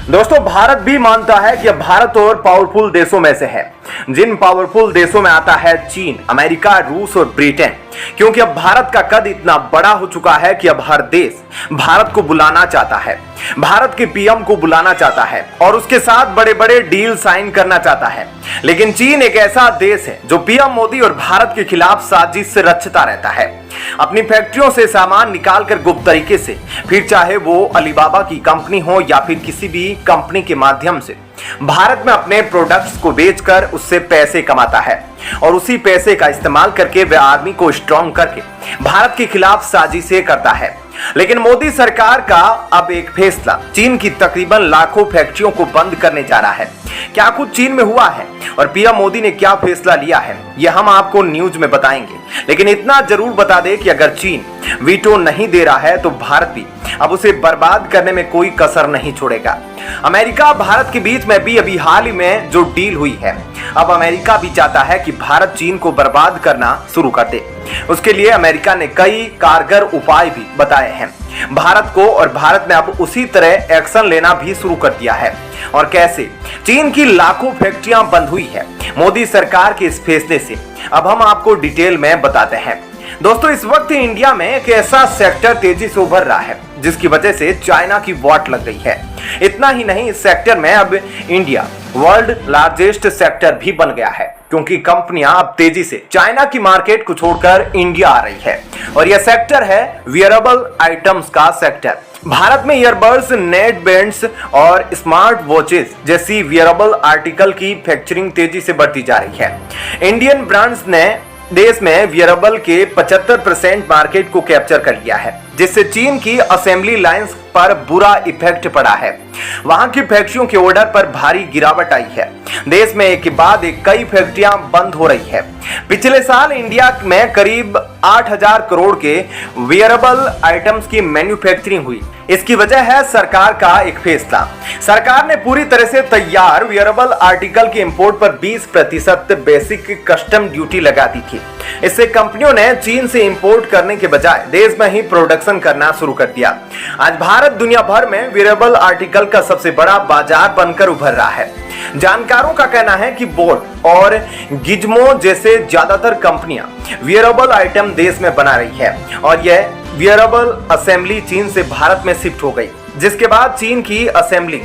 दोस्तों, भारत भी मानता है कि अब भारत और पावरफुल देशों में से है। जिन पावरफुल देशों में आता है चीन, अमेरिका, रूस और ब्रिटेन, क्योंकि अब भारत का कद इतना बड़ा हो चुका है कि अब हर देश भारत को बुलाना चाहता है, भारत के पीएम को बुलाना चाहता है और उसके साथ बड़े बड़े डील साइन करना चाहता है। लेकिन चीन एक ऐसा देश है जो पीएम मोदी और भारत के खिलाफ साजिश से रचता रहता है। अपनी फैक्ट्रियों से सामान निकालकर गुप्त तरीके से, फिर चाहे वो अलीबाबा की कंपनी हो या फिर किसी भी कंपनी के माध्यम से, भारत में अपने प्रोडक्ट्स को बेचकर उससे पैसे कमाता है और उसी पैसे का इस्तेमाल करके वह आर्मी को स्ट्रॉन्ग करके भारत के खिलाफ साजिशें करता है। लेकिन मोदी सरकार का अब एक फैसला चीन की तकरीबन लाखों फैक्ट्रियों को बंद करने जा रहा है। क्या कुछ चीन में हुआ है और पीएम मोदी ने क्या फैसला लिया है, यह हम आपको न्यूज में बताएंगे। लेकिन इतना जरूर बता दें कि अगर चीन वीटो नहीं दे रहा है तो भारत भी अब उसे बर्बाद करने में कोई कसर नहीं छोड़ेगा। अमेरिका भारत के बीच में भी अभी हाल ही में जो डील हुई है, अब अमेरिका भी चाहता है कि भारत चीन को बर्बाद करना शुरू कर दे। उसके लिए अमेरिका ने कई कारगर उपाय भी बताए हैं भारत को और भारत ने अब उसी तरह एक्शन लेना भी शुरू कर दिया है। और कैसे चीन की लाखों फैक्ट्रियां बंद हुई है मोदी सरकार के इस फैसले से, अब हम आपको डिटेल में बताते हैं। दोस्तों, इस वक्त इंडिया में एक ऐसा सेक्टर तेजी से उभर रहा है जिसकी वजह से चाइना की वाट लग गई है। इतना ही नहीं, इस सेक्टर में अब इंडिया वर्ल्ड लार्जेस्ट सेक्टर भी बन गया है, क्योंकि कंपनियां अब तेजी से चाइना की मार्केट को छोड़कर इंडिया आ रही है। और यह सेक्टर है वियरेबल आइटम्स का सेक्टर। भारत में ईयरबड्स, नेट बैंड्स और स्मार्ट वॉचेस जैसी वियरेबल आर्टिकल की फैक्चरिंग तेजी से बढ़ती जा रही है। इंडियन ब्रांड्स ने देश में वियरेबल के 75% मार्केट को कैप्चर कर लिया है, जिससे चीन की असेंबली लाइंस पर बुरा इफेक्ट पड़ा है। वहां की फैक्ट्रियों के ऑर्डर पर भारी गिरावट आई है। देश में एक के बाद एक कई फैक्ट्रियां बंद हो रही है। पिछले साल इंडिया में करीब 8,000 करोड़ के वियरेबल आइटम्स की मैन्युफैक्चरिंग हुई। इसकी वजह है सरकार का एक फैसला। सरकार ने पूरी तरह से तैयार वियरेबल आर्टिकल के इंपोर्ट पर 20% बेसिक कस्टम ड्यूटी लगा दी थी। इससे कंपनियों ने चीन से इंपोर्ट करने के बजाय देश में ही प्रोडक्शन करना शुरू कर दिया। आज भारत दुनिया भर में वियरेबल आर्टिकल का सबसे बड़ा बाजार बनकर उभर रहा है। जानकारों का कहना है कि बोट और गिज्मो जैसे ज्यादातर कंपनियां वियरेबल आइटम देश में बना रही है और यह वियरेबल असेंबली चीन से भारत में शिफ्ट हो गई, जिसके बाद चीन की असेंबली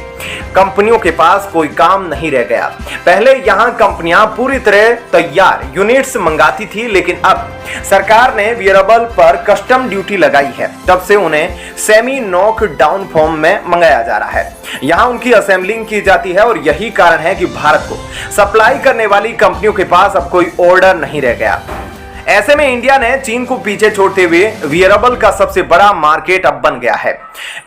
कंपनियों के पास कोई काम नहीं रह गया। पहले यहां कंपनियां पूरी तरह तैयार यूनिट्स मंगाती थी, लेकिन अब सरकार ने वियरेबल पर कस्टम ड्यूटी लगाई है। तब से उन्हें सेमी नॉक डाउन फॉर्म में मंगाया जा रहा है। यहां उनकी असेंबलिंग की जाती है और यही कारण है कि भारत को सप्लाई करने वाली कंपनियों के पास अब कोई ऑर्डर नहीं रह गया। ऐसे में इंडिया ने चीन को पीछे छोड़ते हुए वियरेबल का सबसे बड़ा मार्केट अब बन गया है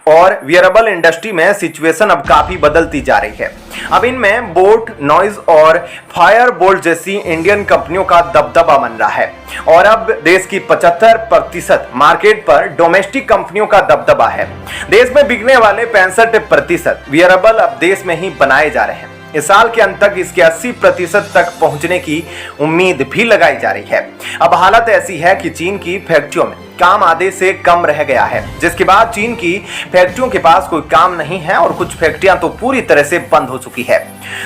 और वियरेबल इंडस्ट्री में सिचुएशन अब काफी बदलती जा रही है। अब इनमें बोट, नॉइज और फायर बोल्ट जैसी इंडियन कंपनियों का दबदबा बन रहा है और अब देश की 75% मार्केट पर डोमेस्टिक कंपनियों का दबदबा है। देश में बिकने वाले 65% वियरेबल अब देश में ही बनाए जा रहे हैं। इस साल के अंत तक इसके 80% तक पहुंचने की उम्मीद भी लगाई जा रही है। अब हालत ऐसी है कि चीन की फैक्ट्रियों में काम आधे से कम रह गया है, जिसके बाद चीन की फैक्ट्रियों के पास कोई काम नहीं है और कुछ फैक्ट्रियां तो पूरी तरह से बंद हो चुकी है।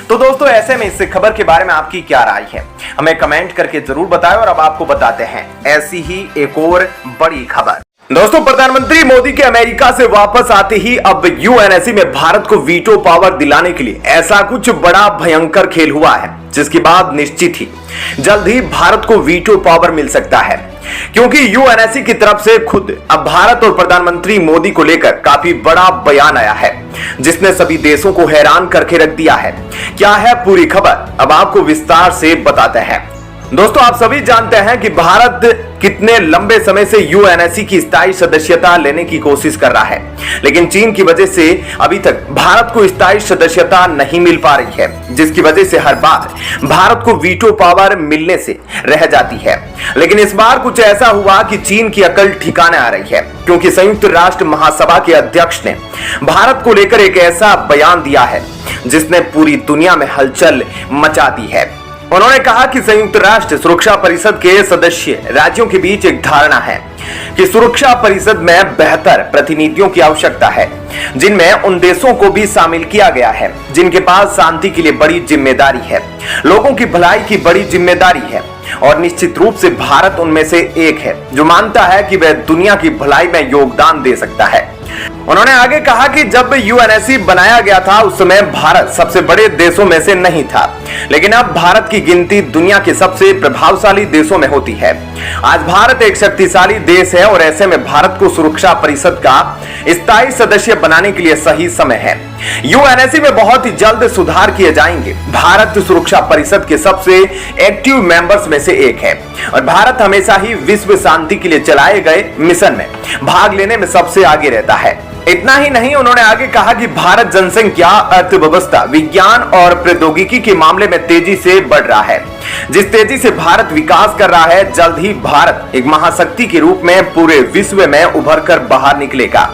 तो दोस्तों, ऐसे में इस खबर के बारे में आपकी क्या राय है, हमें कमेंट करके जरूर बताएं। और अब आपको बताते हैं ऐसी ही एक और बड़ी खबर। दोस्तों, प्रधानमंत्री मोदी के अमेरिका से वापस आते ही अब यूएनएससी में भारत को वीटो पावर दिलाने के लिए ऐसा कुछ बड़ा भयंकर खेल हुआ है, जिसकी बात निश्चित ही जल्द ही भारत को वीटो पावर मिल सकता है, क्योंकि यूएनएससी की तरफ से खुद अब भारत और प्रधानमंत्री मोदी को लेकर काफी बड़ा बयान आया है, जिसने सभी देशों को हैरान करके रख दिया है। क्या है पूरी खबर, अब आपको विस्तार से बताते हैं। दोस्तों, आप सभी जानते हैं कि भारत कितने लंबे समय से यूएनएससी की स्थायी सदस्यता लेने की कोशिश कर रहा है, लेकिन चीन की वजह से अभी तक भारत को स्थायी सदस्यता नहीं मिल पा रही है, जिसकी वजह से हर बार भारत को वीटो पावर मिलने से रह जाती है। लेकिन इस बार कुछ ऐसा हुआ कि चीन की अकल ठिकाने आ रही है, क्योंकि संयुक्त राष्ट्र महासभा के अध्यक्ष ने भारत को लेकर एक ऐसा बयान दिया है जिसने पूरी दुनिया में हलचल मचा दी है। उन्होंने कहा कि संयुक्त राष्ट्र सुरक्षा परिषद के सदस्य राज्यों के बीच एक धारणा है कि सुरक्षा परिषद में बेहतर प्रतिनिधियों की आवश्यकता है, जिनमें उन देशों को भी शामिल किया गया है जिनके पास शांति के लिए बड़ी जिम्मेदारी है, लोगों की भलाई की बड़ी जिम्मेदारी है, और निश्चित रूप से भारत उनमें से एक है जो मानता है कि वह दुनिया की भलाई में योगदान दे सकता है। उन्होंने आगे कहा कि जब यूएनएससी बनाया गया था उस समय भारत सबसे बड़े देशों में से नहीं था, लेकिन अब भारत की गिनती दुनिया के सबसे प्रभावशाली देशों में होती है। आज भारत एक शक्तिशाली देश है और ऐसे में भारत को सुरक्षा परिषद का स्थायी सदस्य बनाने के लिए सही समय है। यूएनएससी में बहुत ही जल्द सुधार किए जाएंगे। भारत सुरक्षा परिषद के सबसे एक्टिव मेंबर्स में से एक है और भारत हमेशा ही विश्व शांति के लिए चलाए गए मिशन में भाग लेने में सबसे आगे रहता है। इतना ही नहीं, उन्होंने आगे कहा कि भारत जनसंख्या, अर्थव्यवस्था, विज्ञान और प्रौद्योगिकी के मामले में तेजी से बढ़ रहा है। जिस तेजी से भारत विकास कर रहा है, जल्द ही भारत एक महाशक्ति के रूप में पूरे विश्व में उभर कर बाहर निकलेगा।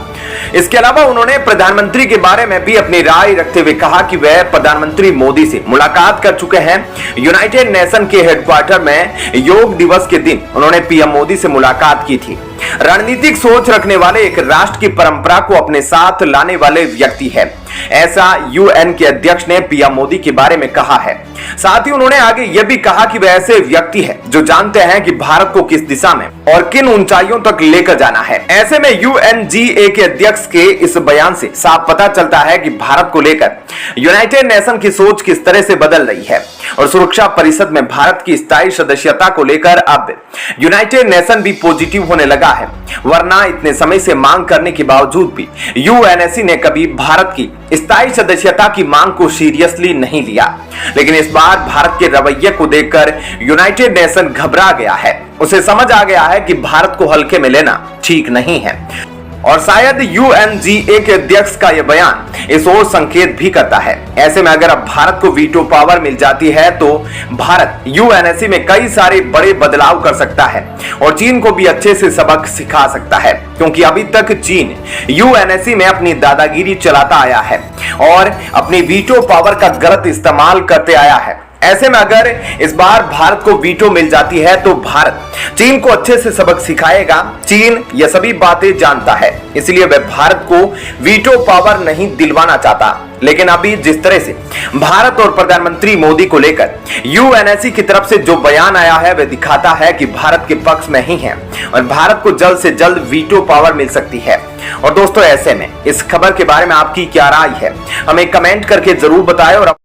इसके अलावा उन्होंने प्रधानमंत्री के बारे में भी अपनी राय रखते हुए कहा कि वह प्रधानमंत्री मोदी से मुलाकात कर चुके हैं। यूनाइटेड नेशन के हेडक्वार्टर में योग दिवस के दिन उन्होंने पीएम मोदी से मुलाकात की थी। रणनीतिक सोच रखने वाले, एक राष्ट्र की परंपरा को अपने साथ लाने वाले व्यक्ति है, ऐसा यूएन के अध्यक्ष ने पीएम मोदी के बारे में कहा है। साथ ही उन्होंने आगे यह भी कहा कि वे ऐसे व्यक्ति हैं जो जानते हैं कि भारत को किस दिशा में और किन ऊंचाइयों तक लेकर जाना है। ऐसे में यूएनजीए के अध्यक्ष के इस बयान से साफ पता चलता है कि भारत को लेकर यूनाइटेड नेशन की सोच किस तरह से बदल रही है और सुरक्षा परिषद में भारत की स्थायी सदस्यता को लेकर अब यूनाइटेड नेशन भी पॉजिटिव होने लगा है। वरना इतने समय से मांग करने के बावजूद भी यूएनएससी ने कभी भारत की स्थायी सदस्यता की मांग को सीरियसली नहीं लिया, लेकिन इस बार भारत के रवैये को देखकर यूनाइटेड नेशन घबरा गया है। उसे समझ आ गया है कि भारत को हल्के में लेना ठीक नहीं है और शायद यूएनजीए के अध्यक्ष का यह बयान इस ओर संकेत भी करता है। ऐसे में अगर अब भारत को वीटो पावर मिल जाती है तो भारत यूएनएससी में कई सारे बड़े बदलाव कर सकता है और चीन को भी अच्छे से सबक सिखा सकता है, क्योंकि अभी तक चीन यूएनएससी में अपनी दादागिरी चलाता आया है और अपनी वीटो पावर का गलत इस्तेमाल करते आया है। ऐसे में अगर इस बार भारत को वीटो मिल जाती है तो भारत चीन को अच्छे से सबक सिखाएगा। चीन ये सभी बातें जानता है, इसलिए वह भारत को वीटो पावर नहीं दिलवाना चाहता। लेकिन अभी जिस तरह से भारत और प्रधानमंत्री मोदी को लेकर यूएनएससी की तरफ से जो बयान आया है वह दिखाता है कि भारत के पक्ष में ही है और भारत को जल्द से जल्द वीटो पावर मिल सकती है। और दोस्तों, ऐसे में इस खबर के बारे में आपकी क्या राय है, हमें कमेंट करके जरूर बताएं और